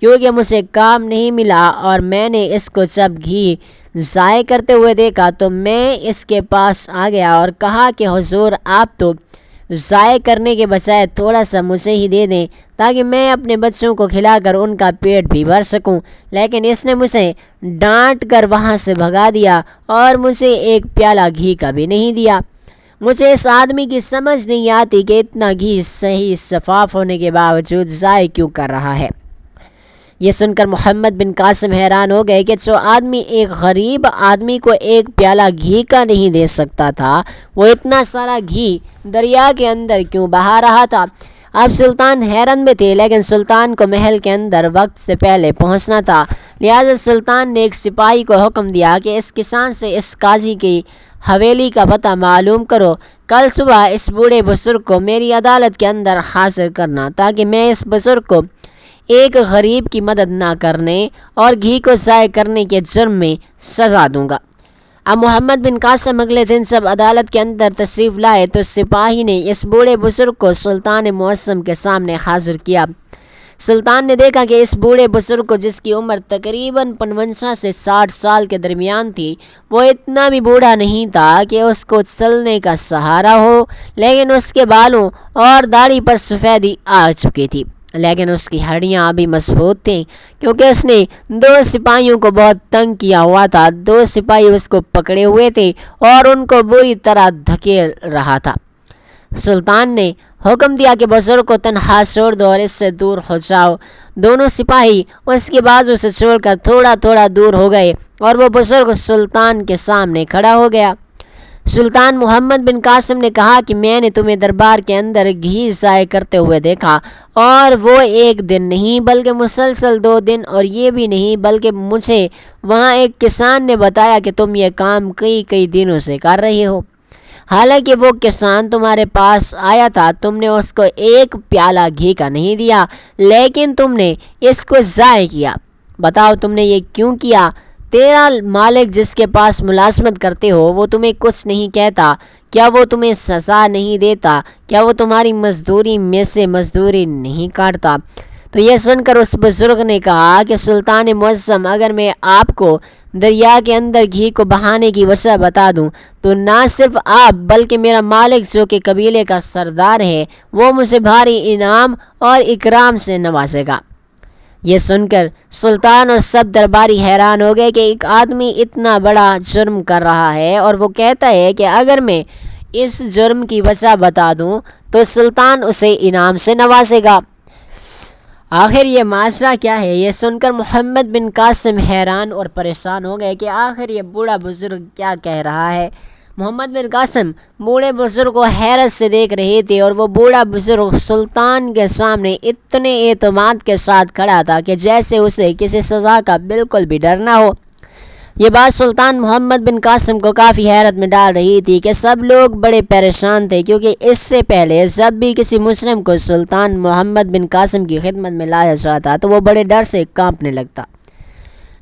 کیونکہ مجھے کام نہیں ملا، اور میں نے اس کو جب گھی ضائع کرتے ہوئے دیکھا تو میں اس کے پاس آ گیا اور کہا کہ حضور آپ تو ضائع کرنے کے بجائے تھوڑا سا مجھے ہی دے دیں تاکہ میں اپنے بچوں کو کھلا کر ان کا پیٹ بھی بھر سکوں، لیکن اس نے مجھے ڈانٹ کر وہاں سے بھگا دیا اور مجھے ایک پیالہ گھی کا بھی نہیں دیا۔ مجھے اس آدمی کی سمجھ نہیں آتی کہ اتنا گھی صحیح شفاف ہونے کے باوجود ضائع کیوں کر رہا ہے۔ یہ سن کر محمد بن قاسم حیران ہو گئے کہ جو آدمی ایک غریب آدمی کو ایک پیالہ گھی کا نہیں دے سکتا تھا، وہ اتنا سارا گھی دریا کے اندر کیوں بہا رہا تھا۔ اب سلطان حیرت میں تھے، لیکن سلطان کو محل کے اندر وقت سے پہلے پہنچنا تھا، لہٰذا سلطان نے ایک سپاہی کو حکم دیا کہ اس کسان سے اس قاضی کی حویلی کا پتہ معلوم کرو، کل صبح اس بوڑھے بزرگ کو میری عدالت کے اندر حاضر کرنا تاکہ میں اس بزرگ کو ایک غریب کی مدد نہ کرنے اور گھی کو ضائع کرنے کے جرم میں سزا دوں گا۔ اب محمد بن قاسم اگلے دن جب عدالت کے اندر تشریف لائے تو سپاہی نے اس بوڑھے بزرگ کو سلطان معظم کے سامنے حاضر کیا۔ سلطان نے دیکھا کہ اس بوڑھے بزرگ کو، جس کی عمر تقریباً 55 سے 60 سال کے درمیان تھی، وہ اتنا بھی بوڑھا نہیں تھا کہ اس کو چلنے کا سہارا ہو، لیکن اس کے بالوں اور داڑھی پر سفیدی آ چکی تھی، لیکن اس کی ہڈیاں ابھی مضبوط تھیں کیونکہ اس نے 2 سپاہیوں کو بہت تنگ کیا ہوا تھا۔ 2 سپاہی اس کو پکڑے ہوئے تھے اور ان کو بری طرح دھکیل رہا تھا۔ سلطان نے حکم دیا کہ بزرگ کو تنہا چھوڑ دو اور اس سے دور ہو جاؤ۔ دونوں سپاہی اس کے بازو سے چھوڑ کر تھوڑا تھوڑا دور ہو گئے اور وہ بزرگ سلطان کے سامنے کھڑا ہو گیا۔ سلطان محمد بن قاسم نے کہا کہ میں نے تمہیں دربار کے اندر گھی ضائع کرتے ہوئے دیکھا، اور وہ ایک دن نہیں بلکہ مسلسل 2 دن، اور یہ بھی نہیں بلکہ مجھے وہاں ایک کسان نے بتایا کہ تم یہ کام کئی دنوں سے کر رہے ہو۔ حالانکہ وہ کسان تمہارے پاس آیا تھا، تم نے اس کو ایک پیالہ گھی کا نہیں دیا، لیکن تم نے اس کو ضائع کیا۔ بتاؤ تم نے یہ کیوں کیا؟ تیرا مالک جس کے پاس ملازمت کرتے ہو وہ تمہیں کچھ نہیں کہتا؟ کیا وہ تمہیں سزا نہیں دیتا؟ کیا وہ تمہاری مزدوری میں سے مزدوری نہیں کاٹتا؟ تو یہ سن کر اس بزرگ نے کہا کہ سلطان معظم، اگر میں آپ کو دریا کے اندر گھی کو بہانے کی وجہ بتا دوں تو نہ صرف آپ بلکہ میرا مالک جو کہ قبیلے کا سردار ہے وہ مجھے بھاری انعام اور اکرام سے نوازے گا۔ یہ سن کر سلطان اور سب درباری حیران ہو گئے کہ ایک آدمی اتنا بڑا جرم کر رہا ہے اور وہ کہتا ہے کہ اگر میں اس جرم کی وجہ بتا دوں تو سلطان اسے انعام سے نوازے گا۔ آخر یہ معاشرہ کیا ہے؟ یہ سن کر محمد بن قاسم حیران اور پریشان ہو گئے کہ آخر یہ بوڑھا بزرگ کیا کہہ رہا ہے۔ محمد بن قاسم بوڑھے بزرگ کو حیرت سے دیکھ رہے تھے، اور وہ بوڑھا بزرگ سلطان کے سامنے اتنے اعتماد کے ساتھ کھڑا تھا کہ جیسے اسے کسی سزا کا بالکل بھی ڈر نہ ہو۔ یہ بات سلطان محمد بن قاسم کو کافی حیرت میں ڈال رہی تھی کہ سب لوگ بڑے پریشان تھے، کیونکہ اس سے پہلے جب بھی کسی مسلم کو سلطان محمد بن قاسم کی خدمت میں لایا جاتا تو وہ بڑے ڈر سے کانپنے لگتا،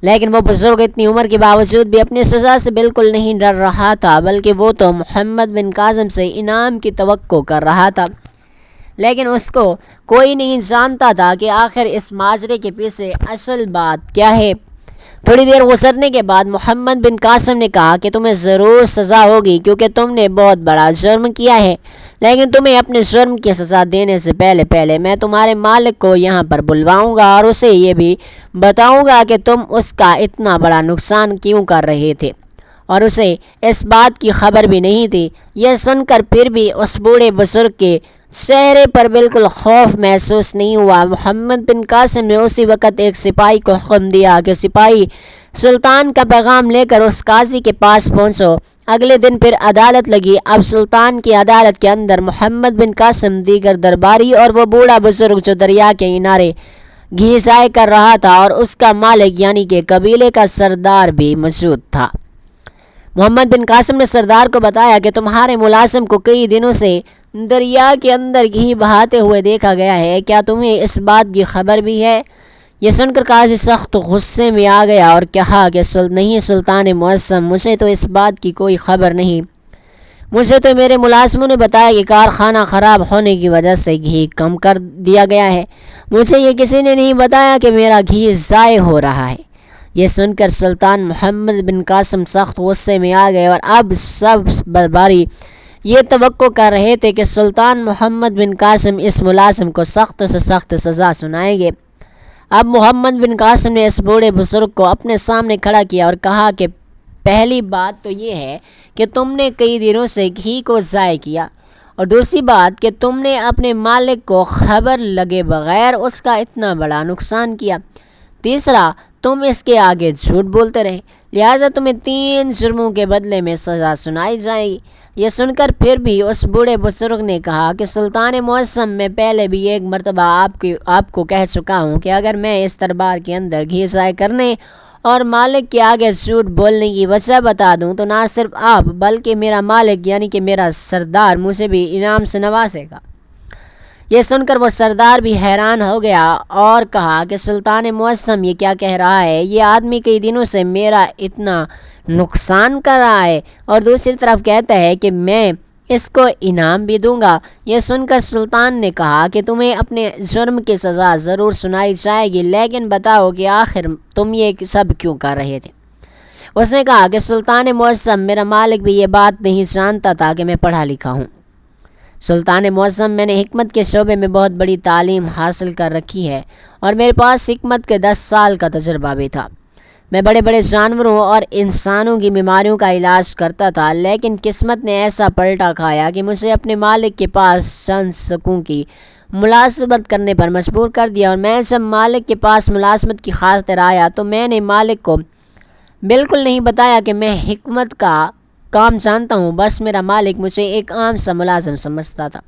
لیکن وہ بزرگ اتنی عمر کے باوجود بھی اپنی سزا سے بالکل نہیں ڈر رہا تھا، بلکہ وہ تو محمد بن قاسم سے انعام کی توقع کر رہا تھا۔ لیکن اس کو کوئی نہیں جانتا تھا کہ آخر اس ماجرے کے پیچھے اصل بات کیا ہے۔ تھوڑی دیر گزرنے کے بعد محمد بن قاسم نے کہا کہ تمہیں ضرور سزا ہوگی، کیونکہ تم نے بہت بڑا جرم کیا ہے، لیکن تمہیں اپنے جرم کی سزا دینے سے پہلے میں تمہارے مالک کو یہاں پر بلواؤں گا اور اسے یہ بھی بتاؤں گا کہ تم اس کا اتنا بڑا نقصان کیوں کر رہے تھے، اور اسے اس بات کی خبر بھی نہیں تھی۔ یہ سن کر پھر بھی اس بوڑھے بزرگ کے چہرے پر بالکل خوف محسوس نہیں ہوا۔ محمد بن قاسم نے اسی وقت ایک سپاہی کو حکم دیا کہ سپاہی سلطان کا پیغام لے کر اس قاضی کے پاس پہنچو۔ اگلے دن پھر عدالت لگی۔ اب سلطان کی عدالت کے اندر محمد بن قاسم، دیگر درباری اور وہ بوڑھا بزرگ جو دریا کے کنارے گھی ضائع کر رہا تھا اور اس کا مالک یعنی کہ قبیلے کا سردار بھی موجود تھا۔ محمد بن قاسم نے سردار کو بتایا کہ تمہارے ملازم کو کئی دنوں سے دریا کے اندر گھی بہاتے ہوئے دیکھا گیا ہے، کیا تمہیں اس بات کی خبر بھی ہے؟ یہ سن کر قاضی سخت غصے میں آ گیا اور کہا کہ نہیں سلطان معظم، مجھے تو اس بات کی کوئی خبر نہیں۔ مجھے تو میرے ملازموں نے بتایا کہ کارخانہ خراب ہونے کی وجہ سے گھی کم کر دیا گیا ہے، مجھے یہ کسی نے نہیں بتایا کہ میرا گھی ضائع ہو رہا ہے۔ یہ سن کر سلطان محمد بن قاسم سخت غصے میں آ گئے، اور اب سب درباری یہ توقع کر رہے تھے کہ سلطان محمد بن قاسم اس ملازم کو سخت سے سخت سزا سنائیں گے۔ اب محمد بن قاسم نے اس بوڑھے بزرگ کو اپنے سامنے کھڑا کیا اور کہا کہ پہلی بات تو یہ ہے کہ تم نے کئی دنوں سے گھی کو ضائع کیا، اور دوسری بات کہ تم نے اپنے مالک کو خبر لگے بغیر اس کا اتنا بڑا نقصان کیا، تیسرا تم اس کے آگے جھوٹ بولتے رہے، لہٰذا تمہیں 3 جرموں کے بدلے میں سزا سنائی جائے گی۔ یہ سن کر پھر بھی اس بوڑھے بزرگ نے کہا کہ سلطان معظم، میں پہلے بھی ایک مرتبہ آپ کو کہہ چکا ہوں کہ اگر میں اس دربار کے اندر گھی ضائع کرنے اور مالک کے آگے جھوٹ بولنے کی وجہ بتا دوں تو نہ صرف آپ بلکہ میرا مالک یعنی کہ میرا سردار مجھے بھی انعام سے نوازے گا۔ یہ سن کر وہ سردار بھی حیران ہو گیا اور کہا کہ سلطان معظم یہ کیا کہہ رہا ہے؟ یہ آدمی کئی دنوں سے میرا اتنا نقصان کر رہا ہے اور دوسری طرف کہتا ہے کہ میں اس کو انعام بھی دوں گا۔ یہ سن کر سلطان نے کہا کہ تمہیں اپنے جرم کی سزا ضرور سنائی جائے گی، لیکن بتاؤ کہ آخر تم یہ سب کیوں کر رہے تھے؟ اس نے کہا کہ سلطان معظم، میرا مالک بھی یہ بات نہیں جانتا تھا کہ میں پڑھا لکھا ہوں۔ سلطان معظم، میں نے حکمت کے شعبے میں بہت بڑی تعلیم حاصل کر رکھی ہے اور میرے پاس حکمت کے 10 سال کا تجربہ بھی تھا۔ میں بڑے بڑے جانوروں اور انسانوں کی بیماریوں کا علاج کرتا تھا، لیکن قسمت نے ایسا پلٹا کھایا کہ مجھے اپنے مالک کے پاس چند سکوں کی ملازمت کرنے پر مجبور کر دیا، اور میں جب مالک کے پاس ملازمت کی خاطر آیا تو میں نے مالک کو بالکل نہیں بتایا کہ میں حکمت کا کام جانتا ہوں، بس میرا مالک مجھے ایک عام سا ملازم سمجھتا تھا۔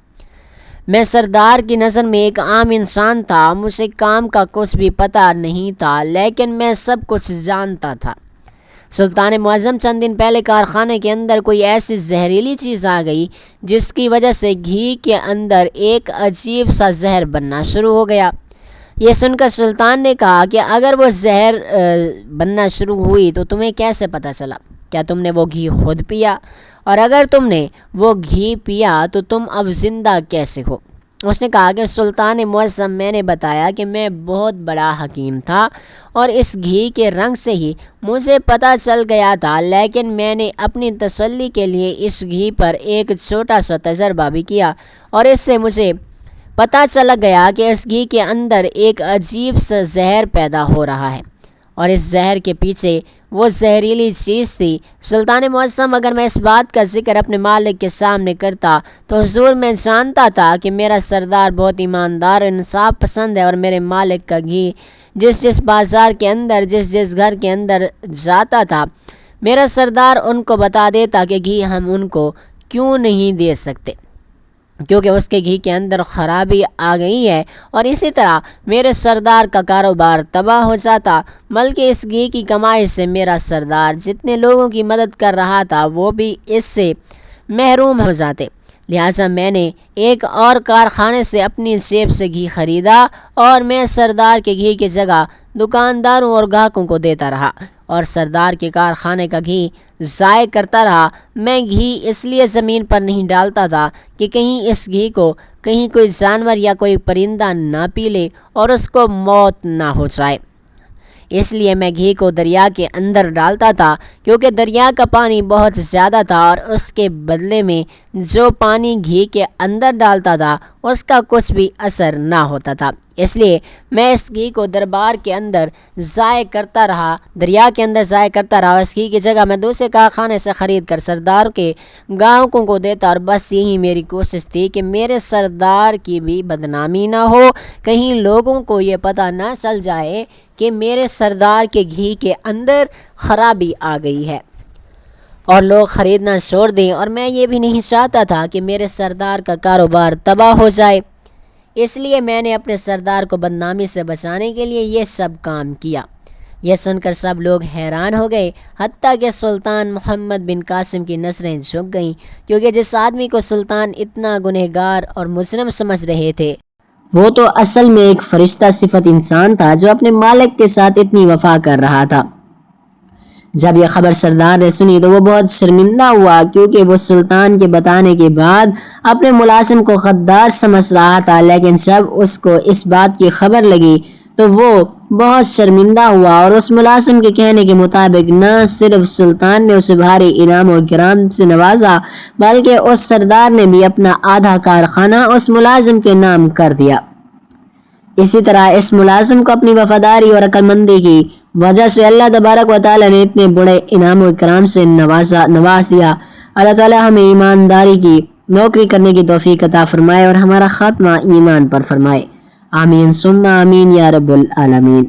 میں سردار کی نظر میں ایک عام انسان تھا، مجھے کام کا کچھ بھی پتہ نہیں تھا، لیکن میں سب کچھ جانتا تھا۔ سلطان معظم چند دن پہلے کارخانے کے اندر کوئی ایسی زہریلی چیز آ گئی جس کی وجہ سے گھی کے اندر ایک عجیب سا زہر بننا شروع ہو گیا۔ یہ سن کر سلطان نے کہا کہ اگر وہ زہر بننا شروع ہوئی تو تمہیں کیسے پتہ چلا؟ کیا تم نے وہ گھی خود پیا؟ اور اگر تم نے وہ گھی پیا تو تم اب زندہ کیسے ہو؟ اس نے کہا کہ سلطان معظم، میں نے بتایا کہ میں بہت بڑا حکیم تھا اور اس گھی کے رنگ سے ہی مجھے پتہ چل گیا تھا، لیکن میں نے اپنی تسلی کے لیے اس گھی پر ایک چھوٹا سا تجربہ بھی کیا اور اس سے مجھے پتہ چل گیا کہ اس گھی کے اندر ایک عجیب سا زہر پیدا ہو رہا ہے اور اس زہر کے پیچھے وہ زہریلی چیز تھی۔ سلطان معظم، اگر میں اس بات کا ذکر اپنے مالک کے سامنے کرتا تو حضور میں جانتا تھا کہ میرا سردار بہت ایماندار اور انصاف پسند ہے، اور میرے مالک کا گھی جس بازار کے اندر جس گھر کے اندر جاتا تھا، میرا سردار ان کو بتا دیتا کہ گھی ہم ان کو کیوں نہیں دے سکتے کیونکہ اس کے گھی کے اندر خرابی آ گئی ہے، اور اسی طرح میرے سردار کا کاروبار تباہ ہو جاتا، بلکہ اس گھی کی کمائی سے میرا سردار جتنے لوگوں کی مدد کر رہا تھا وہ بھی اس سے محروم ہو جاتے۔ لہٰذا میں نے ایک اور کارخانے سے اپنی جیب سے گھی خریدا اور میں سردار کے گھی کی جگہ دکانداروں اور گاہکوں کو دیتا رہا اور سردار کے کارخانے کا گھی ضائع کرتا رہا۔ میں گھی اس لیے زمین پر نہیں ڈالتا تھا کہ کہیں اس گھی کو کہیں کوئی جانور یا کوئی پرندہ نہ پی لے اور اس کو موت نہ ہو جائے، اس لیے میں گھی کو دریا کے اندر ڈالتا تھا، کیونکہ دریا کا پانی بہت زیادہ تھا اور اس کے بدلے میں جو پانی گھی کے اندر ڈالتا تھا اس کا کچھ بھی اثر نہ ہوتا تھا۔ اس لیے میں اس گھی کو دربار کے اندر ضائع کرتا رہا، دریا کے اندر ضائع کرتا رہا۔ اس گھی کی جگہ میں دوسرے کارخانے سے خرید کر سردار کے گاہکوں کو دیتا، اور بس یہی میری کوشش تھی کہ میرے سردار کی بھی بدنامی نہ ہو، کہیں لوگوں کو یہ پتہ نہ چل جائے کہ میرے سردار کے گھی کے اندر خرابی آ گئی ہے اور لوگ خریدنا چھوڑ دیں، اور میں یہ بھی نہیں چاہتا تھا کہ میرے سردار کا کاروبار تباہ ہو جائے۔ اس لیے میں نے اپنے سردار کو بدنامی سے بچانے کے لیے یہ سب کام کیا۔ یہ سن کر سب لوگ حیران ہو گئے، حتیٰ کہ سلطان محمد بن قاسم کی نظریں جھک گئیں، کیونکہ جس آدمی کو سلطان اتنا گنہگار اور مجرم سمجھ رہے تھے وہ تو اصل میں ایک فرشتہ صفت انسان تھا جو اپنے مالک کے ساتھ اتنی وفا کر رہا تھا۔ جب یہ خبر سردار نے سنی تو وہ بہت شرمندہ ہوا، کیونکہ وہ سلطان کے بتانے کے بعد اپنے ملازم کو غدار سمجھ رہا تھا، لیکن جب اس کو اس بات کی خبر لگی تو وہ بہت شرمندہ ہوا، اور اس ملازم کے کہنے کے مطابق نہ صرف سلطان نے اسے بھاری انعام و اکرام سے نوازا، بلکہ اس سردار نے بھی اپنا آدھا کارخانہ اس ملازم کے نام کر دیا۔ اسی طرح اس ملازم کو اپنی وفاداری اور عقل مندی کی وجہ سے اللہ تبارک و تعالیٰ نے اتنے بڑے انعام و اکرام سے نواز دیا۔ اللہ تعالیٰ ہمیں ایمانداری کی نوکری کرنے کی توفیق عطا فرمائے اور ہمارا خاتمہ ایمان پر فرمائے۔ آمین ثم آمین یا رب العالمین۔